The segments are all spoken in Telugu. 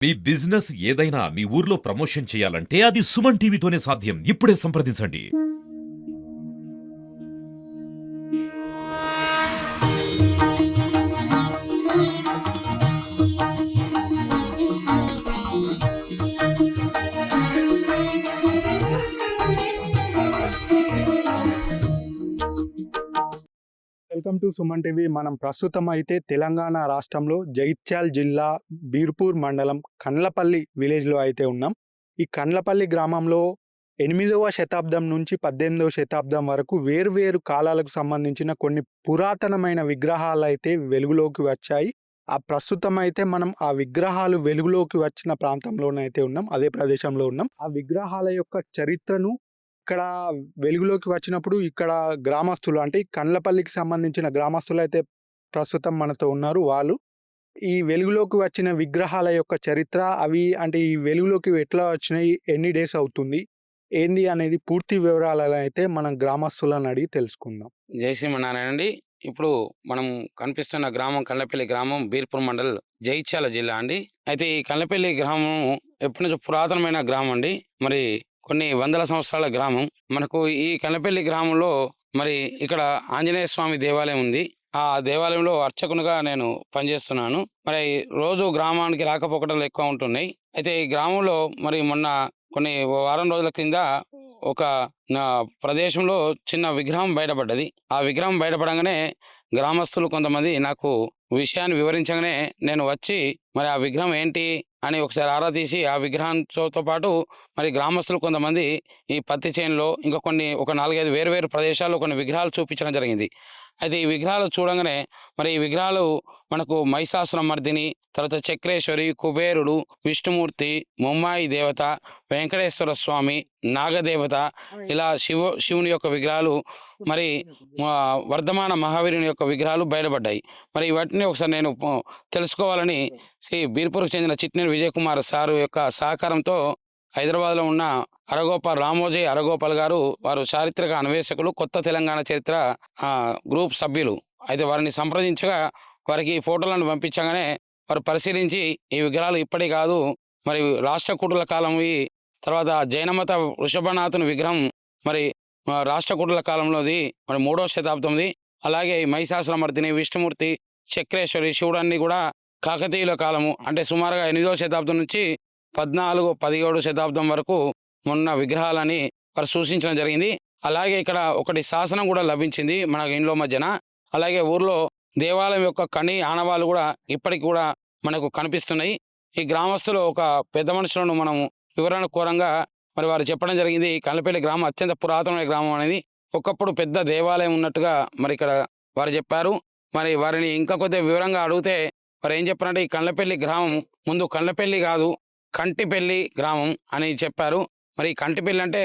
మీ బిజినెస్ ఏదైనా మీ ఊర్లో ప్రమోషన్ చేయాలంటే అది సుమన్ టీవీతోనే సాధ్యం. ఇప్పుడే సంప్రదించండి. Welcome to Suman TV. మనం ప్రస్తుతం అయితే తెలంగాణ రాష్ట్రంలో జగిత్యాల జిల్లా బీర్పూర్ మండలం కండ్లపల్లి విలేజ్లో అయితే ఉన్నాం. ఈ కండ్లపల్లి గ్రామంలో 8వ శతాబ్దం నుంచి 18వ శతాబ్దం వరకు వేర్వేరు కాలాలకు సంబంధించిన కొన్ని పురాతనమైన విగ్రహాలు అయితే వెలుగులోకి వచ్చాయి. ప్రస్తుతం అయితే మనం ఆ విగ్రహాలు వెలుగులోకి వచ్చిన ప్రాంతంలోనైతే ఉన్నాం, అదే ప్రదేశంలో ఉన్నాం. ఆ విగ్రహాల యొక్క చరిత్రను ఇక్కడ వెలుగులోకి వచ్చినప్పుడు ఇక్కడ గ్రామస్తులు అంటే ఈ కండ్లపల్లికి సంబంధించిన గ్రామస్తులు అయితే ప్రస్తుతం మనతో ఉన్నారు. వాళ్ళు ఈ వెలుగులోకి వచ్చిన విగ్రహాల యొక్క చరిత్ర, అవి అంటే ఈ వెలుగులోకి ఎట్లా వచ్చినాయి, ఎన్ని డేస్ అవుతుంది, ఏంది అనేది పూర్తి వివరాలను అయితే మనం గ్రామస్తులను అడిగి తెలుసుకుందాం. జై శ్రీమన్నారాయణ అండి. ఇప్పుడు మనం కనిపిస్తున్న గ్రామం కల్లపల్లి గ్రామం, బీర్పూర్ మండల్, జగిత్యాల జిల్లా అండి. అయితే ఈ కల్లపల్లి గ్రామం ఎప్పటి నుంచో పురాతనమైన గ్రామం అండి. మరి కొన్ని వందల సంవత్సరాల గ్రామం. మనకు ఈ కల్లపల్లి గ్రామంలో మరి ఇక్కడ ఆంజనేయ స్వామి దేవాలయం ఉంది. ఆ దేవాలయంలో అర్చకునిగా నేను పనిచేస్తున్నాను. మరి రోజు గ్రామానికి రాకపోకటాలు ఎక్కువ ఉంటున్నాయి. అయితే ఈ గ్రామంలో మరి మొన్న కొన్ని వారం రోజుల క్రింద ఒక ప్రదేశంలో చిన్న విగ్రహం బయటపడ్డది. ఆ విగ్రహం బయటపడంగానే గ్రామస్తులు కొంతమంది నాకు విషయాన్ని వివరించగానే నేను వచ్చి మరి ఆ విగ్రహం ఏంటి అని ఒకసారి ఆరా తీసి ఆ విగ్రహంతో పాటు మరి గ్రామస్తులు కొంతమంది ఈ పత్తి చేనులో ఇంకా ఒక 4-5 వేరు ప్రదేశాల్లో కొన్ని విగ్రహాలు చూపించడం జరిగింది. అయితే ఈ విగ్రహాలు చూడంగానే మరి ఈ విగ్రహాలు మనకు మహిషాసురమర్దిని, తర్వాత చక్రేశ్వరి, కుబేరుడు, విష్ణుమూర్తి, ముమ్మాయి దేవత, వెంకటేశ్వర స్వామి, నాగదేవత, ఇలా శివుని యొక్క విగ్రహాలు, మరి వర్ధమాన మహావీరుని యొక్క విగ్రహాలు బయటపడ్డాయి. మరి వాటిని ఒకసారి నేను తెలుసుకోవాలని శ్రీ బీర్పూర్కు చెందిన చిట్నేని విజయ్ కుమార్ సారు యొక్క సహకారంతో హైదరాబాద్లో ఉన్న రామోజీ అరగోపాల్ గారు, వారు చారిత్రక అన్వేషకులు, కొత్త తెలంగాణ చరిత్ర గ్రూప్ సభ్యులు. అయితే వారిని సంప్రదించగా వారికి ఫోటోలను పంపించగానే వారు పరిశీలించి ఈ విగ్రహాలు ఇప్పటి కాదు, మరి రాష్ట్రకూటుల కాలంవి, తర్వాత జైనమత వృషభనాథుని విగ్రహం మరి రాష్ట్రకూటుల కాలంలోది, మరి 3వ శతాబ్దంది. అలాగే మహిషాసురమర్దిని, విష్ణుమూర్తి, చక్రేశ్వరి, శివుడన్ని కూడా కాకతీయుల కాలము, అంటే సుమారుగా 8వ శతాబ్దం నుంచి 17 శతాబ్దం వరకు ఉన్న విగ్రహాలని వారు సూచించడం జరిగింది. అలాగే ఇక్కడ ఒకటి శాసనం కూడా లభించింది మన ఇంట్లో మధ్యన. అలాగే ఊర్లో దేవాలయం యొక్క ఆనవాళ్ళు కూడా ఇప్పటికి కూడా మనకు కనిపిస్తున్నాయి. ఈ గ్రామస్తులు ఒక పెద్ద మనుషులను మనం వివరణ కోరంగా మరి వారు చెప్పడం జరిగింది. కండ్లపల్లి గ్రామం అత్యంత పురాతనమైన గ్రామం అనేది, ఒకప్పుడు పెద్ద దేవాలయం ఉన్నట్టుగా మరి ఇక్కడ వారు చెప్పారు. మరి వారిని ఇంకా కొద్దిగా వివరంగా అడిగితే వారు ఏం చెప్పారంటే, ఈ కండ్లపల్లి గ్రామం ముందు కండ్లపల్లి కాదు, కంటిపల్లి గ్రామం అని చెప్పారు. మరి కంటిపల్లి అంటే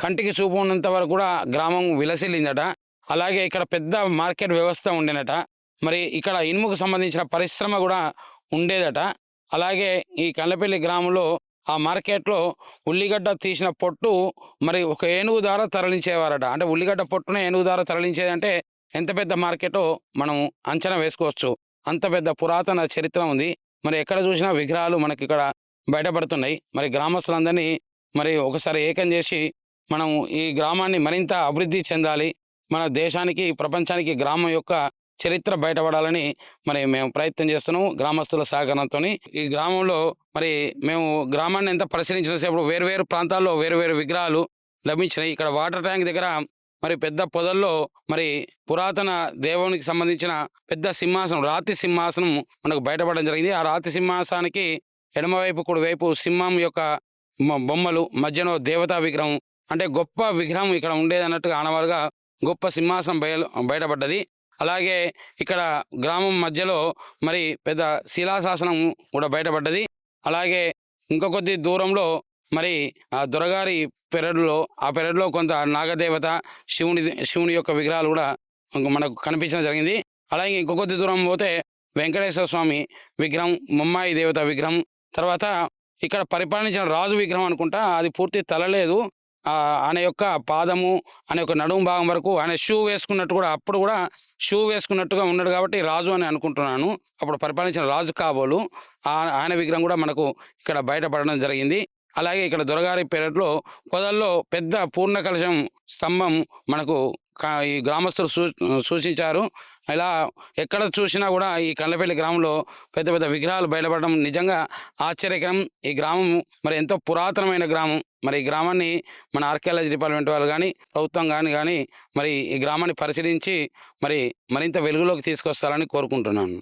కంటికి చూపు ఉన్నంత వరకు కూడా గ్రామం విలసిల్లిందట. అలాగే ఇక్కడ పెద్ద మార్కెట్ వ్యవస్థ ఉండేనట. మరి ఇక్కడ ఇనుముకు సంబంధించిన పరిశ్రమ కూడా ఉండేదట. అలాగే ఈ కండ్లపల్లి గ్రామంలో ఆ మార్కెట్లో ఉల్లిగడ్డ తీసిన పొట్టు మరి ఒక ఏనుగు ద్వారా తరలించేవారట. అంటే ఉల్లిగడ్డ పొట్టునే ఏనుగు ద్వారా తరలించేదంటే ఎంత పెద్ద మార్కెటో మనం అంచనా వేసుకోవచ్చు. అంత పెద్ద పురాతన చరిత్ర ఉంది. మరి ఎక్కడ చూసినా విగ్రహాలు మనకి ఇక్కడ బయటపడుతున్నాయి. మరి గ్రామస్తులందరినీ మరి ఒకసారి ఏకం చేసి మనం ఈ గ్రామాన్ని మరింత అభివృద్ధి చెందాలి, మన దేశానికి, ప్రపంచానికి గ్రామం యొక్క చరిత్ర బయటపడాలని మరి మేము ప్రయత్నం చేస్తున్నాము గ్రామస్తుల సహకారంతో. ఈ గ్రామంలో మరి మేము గ్రామాన్ని ఎంత పరిశీలించినసేపు వేరు ప్రాంతాల్లో వేరు విగ్రహాలు లభించినాయి. ఇక్కడ వాటర్ ట్యాంక్ దగ్గర మరి పెద్ద పొదల్లో మరి పురాతన దేవునికి సంబంధించిన పెద్ద సింహాసనం, రాతి సింహాసనం మనకు బయటపడడం జరిగింది. ఆ రాతి సింహాసనానికి ఎడమవైపు, కుడివైపు సింహం యొక్క బొమ్మలు, మధ్యలో దేవతా విగ్రహం, అంటే గొప్ప విగ్రహం ఇక్కడ ఉండేది అన్నట్టుగా ఆనవాలుగా గొప్ప సింహాసనం బయటపడ్డది. అలాగే ఇక్కడ గ్రామం మధ్యలో మరి పెద్ద శిలాశాసనం కూడా బయటపడ్డది. అలాగే కొద్ది దూరంలో మరి ఆ దొరగారి పెరడులో కొంత నాగదేవత, శివుని యొక్క విగ్రహాలు కూడా మనకు కనిపించడం జరిగింది. అలాగే కొద్ది దూరం పోతే వెంకటేశ్వర స్వామి విగ్రహం, ముమ్మాయి దేవత విగ్రహం, తర్వాత ఇక్కడ పరిపాలించిన రాజు విగ్రహం అనుకుంటా, అది పూర్తి తల లేదు, ఆయన యొక్క పాదము, ఆయన యొక్క నడుము భాగం వరకు ఆయన షూ వేసుకున్నట్టు కూడా అప్పుడు కూడా షూ వేసుకున్నట్టుగా ఉన్నాడు కాబట్టి రాజు అని అనుకుంటున్నాను. అప్పుడు పరిపాలించిన రాజు కాబోలు ఆయన విగ్రహం కూడా మనకు ఇక్కడ బయటపడడం జరిగింది. అలాగే ఇక్కడ దొరగారి పెరట్లో పొదల్లో పెద్ద పూర్ణ కలశం స్తంభం మనకు ఈ గ్రామస్తులు సూచించారు. ఇలా ఎక్కడ చూసినా కూడా ఈ కళ్ళపల్లి గ్రామంలో పెద్ద పెద్ద విగ్రహాలు బయటపడడం నిజంగా ఆశ్చర్యకరం. ఈ గ్రామం మరి ఎంతో పురాతనమైన గ్రామం. మరి ఈ గ్రామాన్ని మన ఆర్కియాలజీ డిపార్ట్మెంట్ వాళ్ళు కానీ ప్రభుత్వం కానీ మరి ఈ గ్రామాన్ని పరిశీలించి మరి మరింత వెలుగులోకి తీసుకొస్తారని కోరుకుంటున్నాను.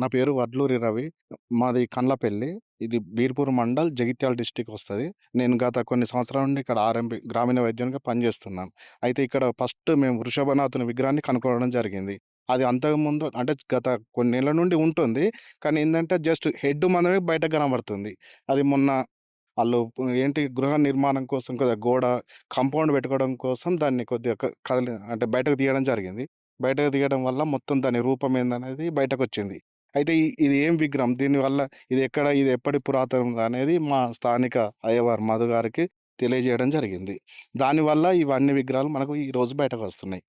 నా పేరు వడ్లూరి రవి. మాది కండ్లపల్లి. ఇది బీర్పూర్ మండల్, జగిత్యాల డిస్ట్రిక్ట్ వస్తది. నేను గత కొన్ని సంవత్సరాల నుండి ఇక్కడ ఆర్ఎంపీ గ్రామీణ వైద్యునిగా పనిచేస్తున్నాను. అయితే ఇక్కడ ఫస్ట్ మేము వృషభనాథుని విగ్రహాన్ని కనుక్కోవడం జరిగింది. అది అంతకుముందు అంటే గత కొన్నేళ్ల నుండి ఉంటుంది. కానీ ఏందంటే జస్ట్ హెడ్ మాత్రమే బయటకు కనబడుతుంది. అది మొన్న ఆళ్ళు గృహ నిర్మాణం కోసం కొద్దిగా గోడ కాంపౌండ్ పెట్టుకోవడం కోసం దాన్ని కొద్దిగా అంటే బయటకు తీయడం జరిగింది. బయటకు తీయడం వల్ల మొత్తం దాని రూపం ఏందనేది బయటకొచ్చింది. అయితే ఇది ఏం విగ్రహం? దీనివల్ల ఇది ఎప్పటి పురాతనం అనేది మా స్థానిక అయ్యవారు మధు గారికి తెలియజేయడం జరిగింది. దానివల్ల ఇవన్నీ విగ్రహాలు మనకు ఈరోజు బయటకొస్తున్నాయి.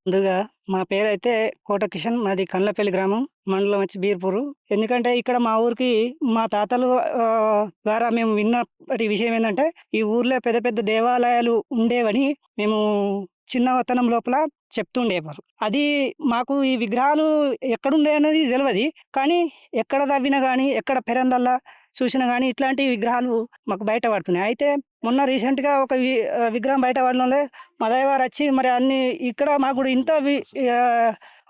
ముందుగా మా పేరైతే కోట కిషన్. మాది కండ్లపల్లి గ్రామం, మండలం వచ్చి బీర్పూరు. ఎందుకంటే ఇక్కడ మా ఊరికి మా తాతలు ద్వారా మేము విన్నప్పటి విషయం ఏంటంటే ఈ ఊర్లో పెద్ద పెద్ద దేవాలయాలు ఉండేవని మేము చిన్నతనం లోపల చెప్తుండేవారు. అది మాకు ఈ విగ్రహాలు ఎక్కడుండే అనేది తెలియదు. కానీ ఎక్కడ తవ్వినా కానీ ఎక్కడ పెరందల్లా చూసినా కానీ ఇట్లాంటి విగ్రహాలు మాకు బయటపడుతున్నాయి. అయితే మొన్న రీసెంట్గా ఒక విగ్రహం బయటపడడంలో మా దైవారు వచ్చి మరి అన్ని ఇక్కడ మాకు కూడా ఇంత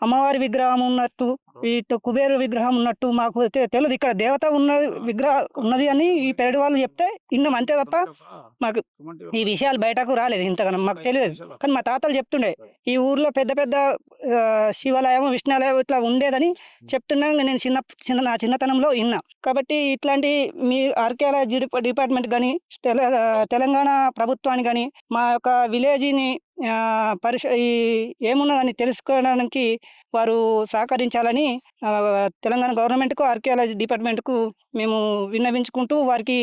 అమ్మవారి విగ్రహం ఉన్నట్టు, ఇటు కుబేరు విగ్రహం ఉన్నట్టు మాకు తెలియదు. ఇక్కడ దేవత ఉన్న విగ్రహం ఉన్నది అని ఈ పెరడి వాళ్ళు చెప్తే ఇన్నాం, అంతే తప్ప మాకు ఈ విషయాలు బయటకు రాలేదు. ఇంతగానో మాకు తెలియదు. కానీ మా తాతలు చెప్తుండే ఈ ఊర్లో పెద్ద పెద్ద శివాలయం, విష్ణాలయం ఇట్లా ఉండేదని చెప్తున్నాను. నేను నా చిన్నతనంలో విన్నా. కాబట్టి ఇట్లాంటి మీ ఆర్కియాలజీ డిపార్ట్మెంట్ కానీ తెలంగాణ ప్రభుత్వాన్ని కానీ మా యొక్క విలేజ్ని ఏమున్నదని తెలుసుకోవడానికి వారు సహకరించాలని తెలంగాణ గవర్నమెంట్కు, ఆర్కియాలజీ డిపార్ట్మెంట్కు మేము విన్నవించుకుంటూ వారికి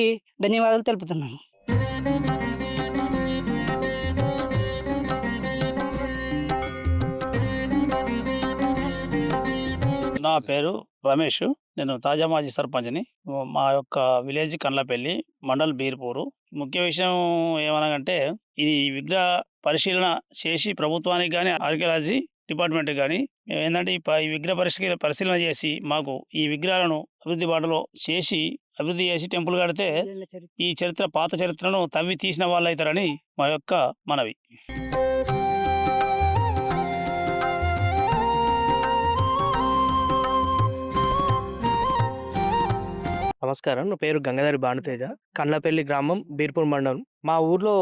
ధన్యవాదాలు తెలుపుతున్నాము. నా పేరు రమేష్. నేను తాజా మాజీ సర్పంచ్ని. మా యొక్క విలేజ్ కండ్లపల్లి, మండల్ బీర్పూరు. ముఖ్య విషయం ఏమనగంటే ఈ విగ్రహ పరిశీలన చేసి ప్రభుత్వానికి కానీ ఆర్కియాలజీ డిపార్ట్మెంట్కి కానీ ఏంటంటే ఈ విగ్రహ పరిశీలన చేసి మాకు ఈ విగ్రహాలను అభివృద్ధి చేసి టెంపుల్ కడితే ఈ పాత చరిత్రను తవ్వి తీసిన వాళ్ళు అవుతారని మా యొక్క మనవి. నమస్కారం. నా పేరు గంగాధరి భానుతేజ. కండ్లపల్లి గ్రామం, బీర్పూర్ మండలం. మా ఊర్లో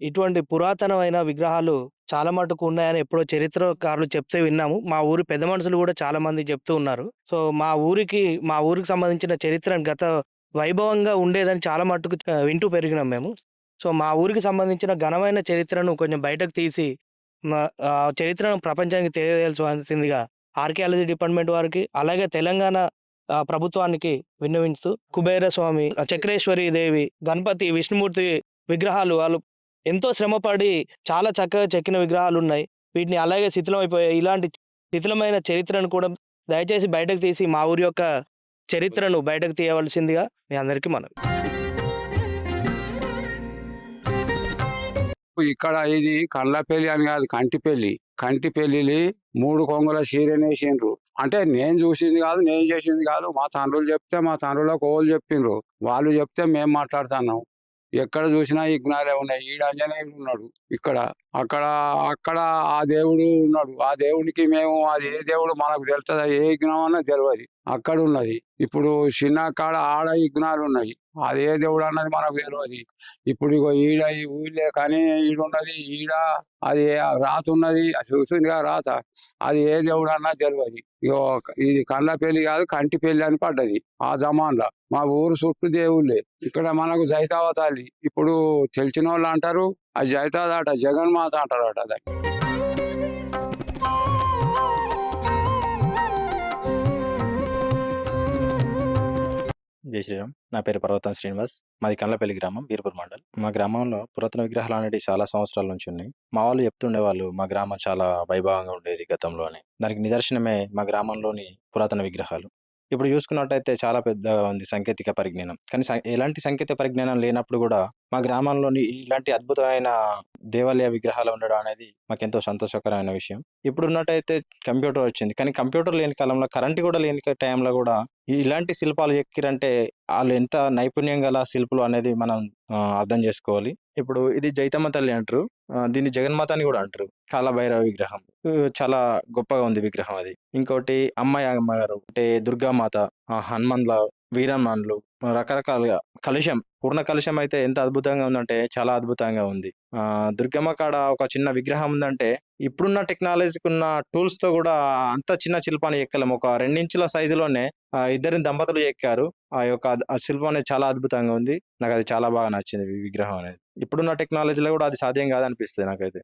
ఇటువంటి పురాతనమైన విగ్రహాలు చాలా మటుకు ఉన్నాయని ఎప్పుడో చరిత్రకారులు చెప్తే విన్నాము. మా ఊరి పెద్ద మనుషులు కూడా చాలా మంది చెప్తూ ఉన్నారు. సో మా ఊరికి సంబంధించిన చరిత్రను గత వైభవంగా ఉండేదని చాలా మటుకు వింటూ పెరిగినాం మేము. సో మా ఊరికి సంబంధించిన ఘనమైన చరిత్రను కొంచెం బయటకు తీసి చరిత్రను ప్రపంచానికి తెలియజేయాల్సిందిగా ఆర్కియాలజీ డిపార్ట్మెంట్ వారికి, అలాగే తెలంగాణ ప్రభుత్వానికి విన్నవించుతూ కుబేర స్వామి, చక్రేశ్వరి దేవి, గణపతి, విష్ణుమూర్తి విగ్రహాలు వాళ్ళు ఎంతో శ్రమపడి చాలా చక్కగా చెక్కిన విగ్రహాలు ఉన్నాయి. వీటిని అలాగే శిథిలమైపోయాయి. ఇలాంటి శిథిలమైన చరిత్రను కూడా దయచేసి బయటకు తీసి మా ఊరి యొక్క చరిత్రను బయటకు తీయవలసిందిగా మీ అందరికీ మనవి. ఇక్కడ ఇది కళ్ళపల్లి అని కాదు, కంటిపల్లి 3 కొంగుల చీరనేసిండ్రు. అంటే నేను చూసింది కాదు, నేను చేసింది కాదు. మా తండ్రులు చెప్తే, మా తండ్రులకు ఓళ్ళు చెప్పిండ్రు. వాళ్ళు చెప్తే మేము మాట్లాడుతున్నాం. ఎక్కడ చూసినా విఘ్నాలే ఉన్నాయి. ఈడ ఆంజనేయుడు ఉన్నాడు ఇక్కడ. అక్కడ అక్కడ ఆ దేవుడు ఉన్నాడు. ఆ దేవునికి మేము అది ఏ దేవుడు మనకు తెలుస్తుందా, ఏ విఘ్నం అన్నది తెలియదు. అక్కడ ఉన్నది. ఇప్పుడు చిన్న కాడ ఆడ విఘ్నాలు ఉన్నాయి. అది ఏ దేవుడు అన్నది మనకు తెలియదు. ఇప్పుడు ఇగో ఈడ ఈ ఊళ్ళే కానీ ఈడున్నది, ఈడ అది రాత ఉన్నది, చూసిందిగా రాత, అది ఏ దేవుడు అన్నది తెలియదు. ఇగో ఇది కండ్ల పెళ్లి కాదు, కంటి పెళ్లి అని పడ్డది ఆ జమాన్లో. మా ఊరు చుట్టూ దేవుళ్ళే. ఇక్కడ మనకు జైతావతాలి ఇప్పుడు తెలిసిన వాళ్ళు అంటారు అది జైతాదట, జగన్మాత అంటారట దాన్ని. జై శ్రీరామ్. నా పేరు పర్వతం శ్రీనివాస్. మాది కండ్లపల్లి గ్రామం, బీర్పూర్ మండల్. మా గ్రామంలో పురాతన విగ్రహాలు అనేవి చాలా సంవత్సరాల నుంచి ఉన్నాయి. మా వాళ్ళు చెప్తుండేవాళ్ళు మా గ్రామం చాలా వైభవంగా ఉండేది గతంలో అని. దానికి నిదర్శనమే మా గ్రామంలోని పురాతన విగ్రహాలు. ఇప్పుడు చూసుకున్నట్టయితే చాలా పెద్దగా ఉంది సాంకేతిక పరిజ్ఞానం. కానీ ఎలాంటి సాంకేతిక పరిజ్ఞానం లేనప్పుడు కూడా మా గ్రామంలోని ఇలాంటి అద్భుతమైన దేవాలయ విగ్రహాలు ఉండడం అనేది మాకెంతో సంతోషకరమైన విషయం. ఇప్పుడు ఉన్నట్టయితే కంప్యూటర్ వచ్చింది, కానీ కంప్యూటర్ లేని కాలంలో, కరెంట్ కూడా లేని టైంలో కూడా ఇలాంటి శిల్పాలు ఎక్కిరంటే వాళ్ళు ఎంత నైపుణ్యం గల శిల్పులు అనేది మనం అర్థం చేసుకోవాలి. ఇప్పుడు ఇది జైతమ్మ తల్లి అంటారు, దీన్ని జగన్మాత అని కూడా అంటారు. కాలభైరవ విగ్రహం చాలా గొప్పగా ఉంది విగ్రహం అది. ఇంకోటి అమ్మగారు అంటే దుర్గామాత, హనుమన్ల, వీరమ్మన్లు, రకరకాలుగా కలుషం, పూర్ణ కలుషం అయితే ఎంత అద్భుతంగా ఉందంటే చాలా అద్భుతంగా ఉంది. దుర్గమ్మ కాడ ఒక చిన్న విగ్రహం ఉందంటే ఇప్పుడున్న టెక్నాలజీకి ఉన్న టూల్స్ తో కూడా అంత చిన్న శిల్పాన్ని ఎక్కలేము. ఒక 2 ఇంచుల సైజులోనే ఇద్దరిని దంపతులు ఎక్కారు. ఆ యొక్క శిల్పం అనేది చాలా అద్భుతంగా ఉంది. నాకు అది చాలా బాగా నచ్చింది ఈ విగ్రహం అనేది. ఇప్పుడున్న టెక్నాలజీలో కూడా అది సాధ్యం కాదనిపిస్తుంది నాకైతే.